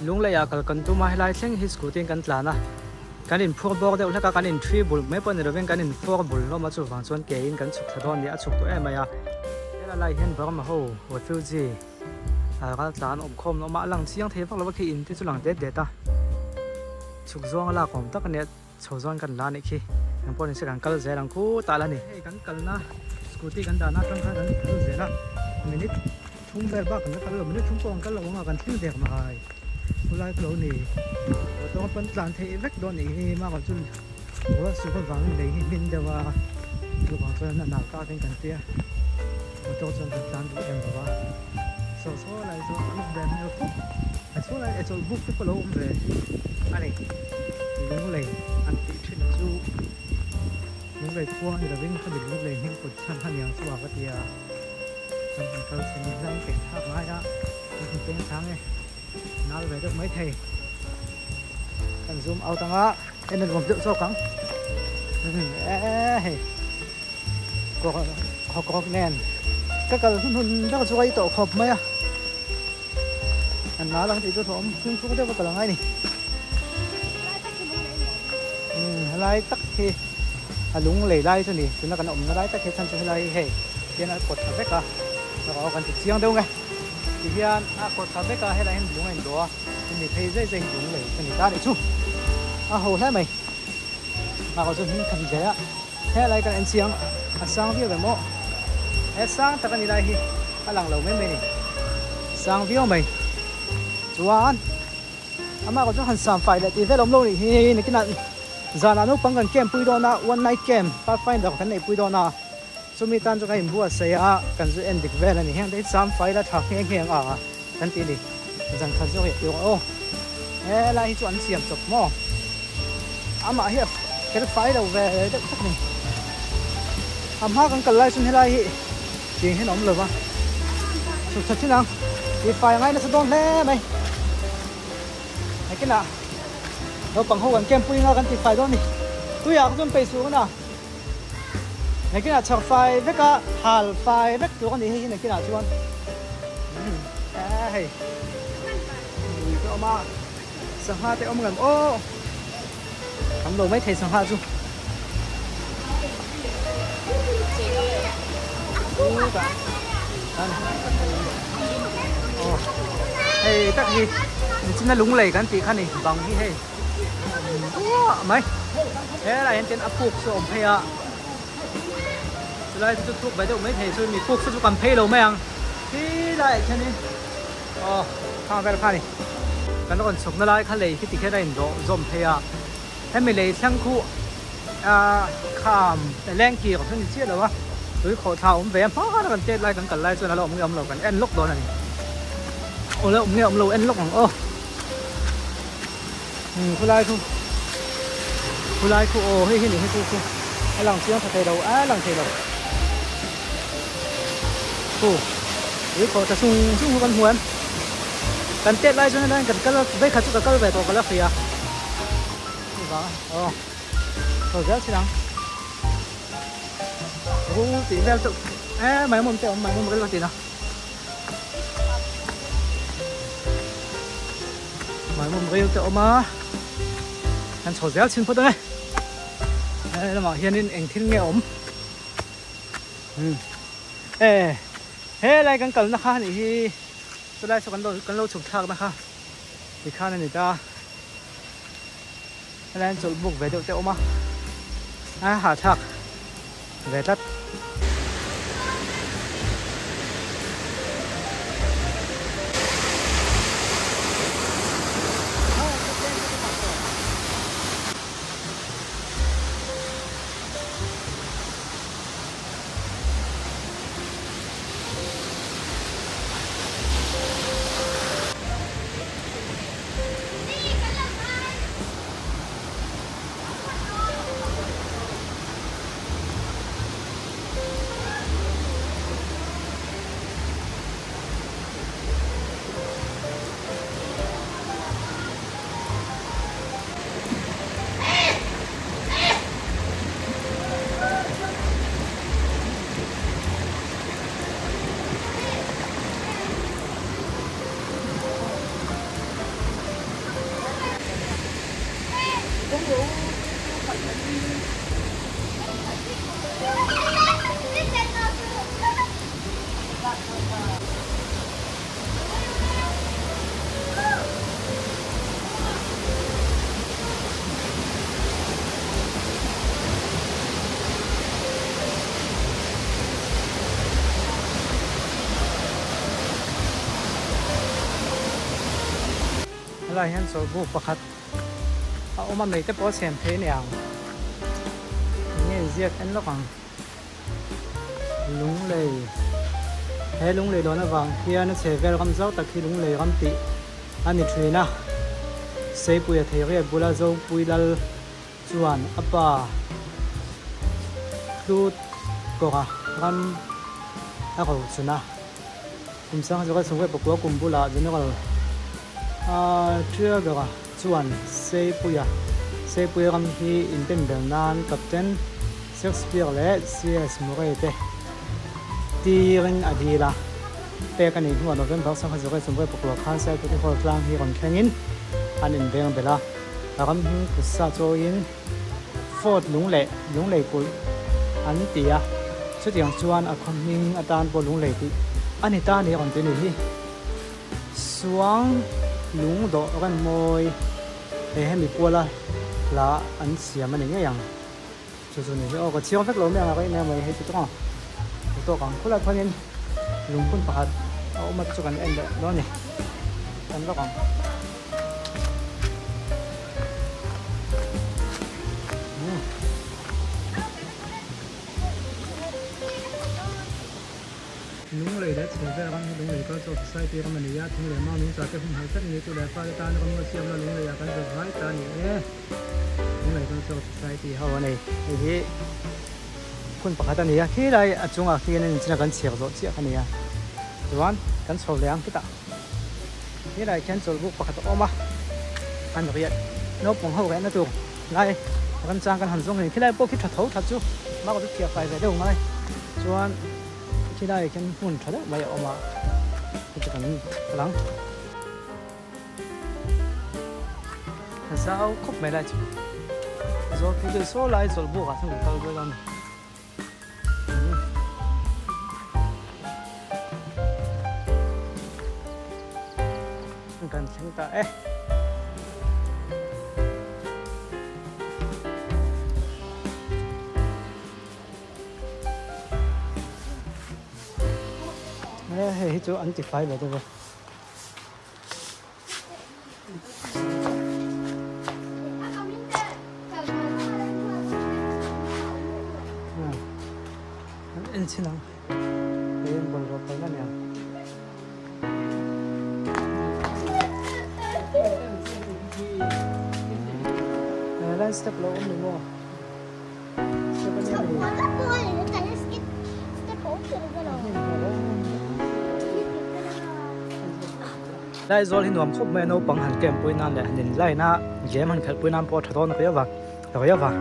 lung le ya kal kan tu ma helai thleng hi scooty kan tlana kan in phur bor deuh hlaka kan in three bul me pon roveng kan in four bul lo ma chu wang chuan ke in kan chuk thadon ni a chuk tu em ya hela lai hen ber ma ho refugee a kal tlan om khom no ma lang chiang the vak lo khi in ti chu lang de ta chuk zong la kom tak ne chhozon kan la ni khi kan pon se kan kal je lang ku ta la ni kan kal na scooty kan da na tang kha kan kal je na minute thung ber ba kan kal lo minute thung pong kal lo ma kan thil dek ma hai ulai lo ni to pan tlan the vek don ni ma ka chun wa su ba wang nei min da wa lu ba chuan na na ka kan tia to chuan kan tlan du em ba so lai so an da ne fu a so lai a so book to lo um re ani lung lei an ti thin chu lung lei kwa ni da wing kha bi lung lei ning put chan han yang suwa ka tia kan kal sin lang ke thak ma ya kan teng thang e nal ve được mấy thầy cần zoom out tăng á nên mình tự so cắn có nền các cái hun rất là xoay tổ hợp mấy à anh nói là thì tôi thổi không có được cái là ngay này lái tắc thì lúng lầy lái thôi nè chúng ta cần ổn nó lái tắc thì thân cho lái hè thì nó cột thằng bách à nó cần chỉ riêng đâu ngay thì hiện cột thằng bách à hay là lúng anh đó thì thấy dây dây lúng lầy thì ta để chung hồ thế mày mà có dùng hình thành thế á thế lại cần anh chiang sang view về mộ hết sang ta cần đi đây cái làng lầu mấy này sang view mày chuan mà có dùng hành sản phải là thì về lồng lâu này cái nạn giờ nào lúc bằng gần kem pui đona one night kem pathfinder cái này pui đona số mi tan cho cái hình bùa xây à cần giữ ending về là này hiện đấy sản phải là thằng hiện à cần tí đi rằng thật sự hiểu ô thế lại chọn xiêm chụp mò mà hiện cái phải đầu về đất này ha cần lại xuân lại tiền hết nóng rồi mà thật chứ nào thì phải ngay nó sẽ đón thế mày cái nào nó bằng hậu gần kem pui nga gần thì phải đón đi tôiอยากdùng bể xuống nào này cái nào chọc phải với cả hal phải vớiตัวกันนี่này cái nào chuan hey cái mà sang ha thì ông gần ô cầm đồ mấy thầy sang ha chú hey tất gì chính là lúng lầy cái gì khăn này bằng gì hey mấy thế là hiện trên áp phục số ông hay à lại chút thuốc bây giờ mấy thầy xui mình phục sẽ cầm pay đâu mấy anh thì lại thế này thằng cái này cái nó còn sống nó lại khăn lấy cái ticket này nó dòm pay à thế mình lấy sang khu khám lên kia của thằng chết rồi á đối khẩu thảo ông về phá nó còn chết lại còn lại cho nó ông lầu còn en lúc đó này ông lầu nghe ông lầu en lúc bằng khu lại khu hay này hay khu hay lòng chiếng thật đầu lòng thầy đầu đối khẩu ta sung con huấn cần tết lại cho nên cần cái với khát chút cái về tổ cái là phìa rồi rất chi lắm tí về tự mày mồm cái là gì nào mày mồm cái tự mà anh sổ réo xin phút đây là mà hiện nên anh thiên nghe ốm thế lại cần cần nó khá thì tôi lại cho cần lâu chụp thang nó khá thì khá này người ta lên chụp buộc về độ tẹo mà hạ thạc về tất อะไรฮันโซบุประคัดเอามาไม่แต่พอเสียมเพลเนี่ยนี่เรียกอันละกังลุงเลยให้ลุงเลยโดนวังเฮียนั่นเสียเวลคำเจ้าตะกี้ลุงเลยคำติอันนี้ทรีนะเสียปุยเทียร์บุลาโจปุยลลจวนอัปปะดูก็ค่ะคำแล้วก็สุนัขคุณสังจะก็สมมติปกติกุมบุลาจนก็เชื่อแบบว่าส่วนเซปุยกันที่อินเป็นแบบนั้นกับเจนเซ็กซ์เปียร์และเซียสมุกเอเตตีกันอดีละเปกันอีกหัวเราเป็นพักสังจะก็สมมติปกติข้าใช้ตัวที่คนกลางที่คนแข่งอินอันอินเป็นแบบละแล้วก็มีกุศลโจยินฟอดลุงเล่กุยอันนี้ตีอะชุดอย่างชวนอาคมมิงอาจารย์ปลุงเล่ตีอันนี้ตาเนี่ยคนเป็นนี่สวงลุงโดกันมวยให้มีปัวละอันเสียมันอย่างเงี้ยอย่างส่วนนี้โอ้ก็เชี่ยวสักลมอย่างไรเนี่ยไม่ให้จุดต้องตัวของคนละคนนี้ลุงคุณประหัดเอามาจุกันเองเด้อน้องนี่กันแล้วของลุงเลยได้เสียไปแล้วลุงเลยก็จบใส่ตีกันมันยากถึงเลยมาลุงจากที่ผมหายสักนิดตัวเลยฟ้าตาเนี่ยก็มาเชื่อมแล้วลุงเลยอยากกันจบไว้ตาเนี่ยลุงเลยก็จบใส่ตีเขาวันนี้ที่คุณประคัตนี่ที่ใดอาจุงที่นั่นจะกันเฉียบรถเฉียบกันนี่ส่วนกันโซเลียงที่ตาที่ใดแค่โซลบุกประคัตออกมาอันเรียดนกปงเขาแค่นั่นตัวไล่กันจ้างกันหันส่งนี่ที่ใดพวกที่ถัดเท้าถัดจูมากกว่าที่เทียบไปแต่เดี๋ยวไงส่วนที่ได้แค่หุ่นถัดไม่ออกมาที่จะกันหลังเช้าครบไม่ได้จูโซที่จะโซไล่โซลบุกอ่ะทั้งหมดเขาไปแล้วกันช่างตาเฮ้ยจูอันติไฟแบบนี้อันชินังเป็นบอลรถไปนั่นเนี่ยstep low on the wall. Step on the wall. Đây rồi thì nuông khóc mẹ nấu bằng hàn kem bôi nan để nhìn lại na game hàn khát bôi nan bỏ tháo nó cái vậy, cái vậy.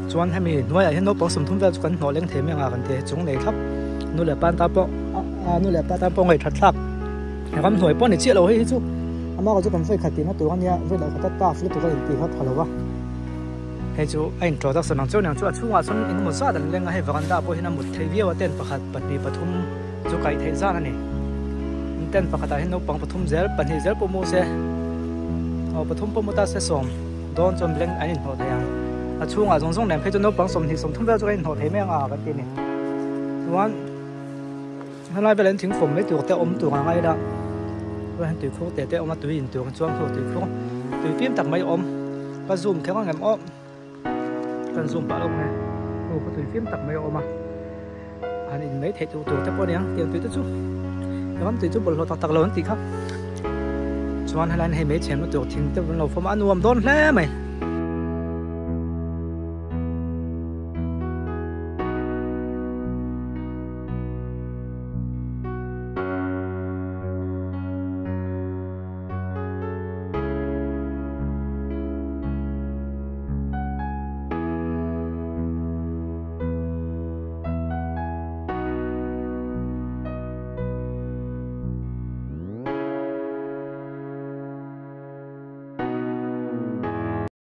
Chuan hay mình nuôi ở nấu bằng sủng thun về chuan nấu lên thế mình à cần thế chúng này thấp, nuôi là ban ta bỏ, nuôi là ban ta bỏ người thật thấp. Còn nuôi bỏ này chia lâu hết chú, mà có chú cần phải khát tiền nó tụi con nha, với lại khát ta phải tụi con tiền hết thằng nàoให้จูไอ้ตัวตักสนองเจ้าเนี่ยจูช่วงส่วนอินมุสซาดันเล่งให้ฟังได้พอเห็นมุดเทียว่าเต้นประคัดปฏิปฐุมจูไก่เทซ่านั่นเองเต้นประคัดให้นกปังปฐุมเซลปันเฮเซลปมูเซเอาปฐุมปมูตาเซสมโดนจนเล่งไอ้นี่หัวเทียงช่วงส่งเนี่ยให้จูนกปังสมที่สมทุ่มเบลจูไอ้หัวเทียไม่งากันทีนี่วันถ้าไล่ไปเล่นถึงฝนไม่ตัวแต่อมตัวง่ายละว่าให้ตัวคู่แต่อมมาตัวอินตัวกันช่วงคู่ตัวคู่ตัวฟิล์มตักไม่อมก็ซูมแค่ว่าไงอ้อกันซูมปะลงไงโอ้ก็ถือฟิล์มตัดไม่ออกมาอันนี้ไม่เทตัวแต่พอเนี้ยเตรียมตัวจุ๊บแล้วมันตัวจุ๊บบนเราตักเราตีครับส่วนให้เราให้ไม่เชื่อมตัวทิ้งแต่เราฟอร์มอันรวมโดนแล้วไหม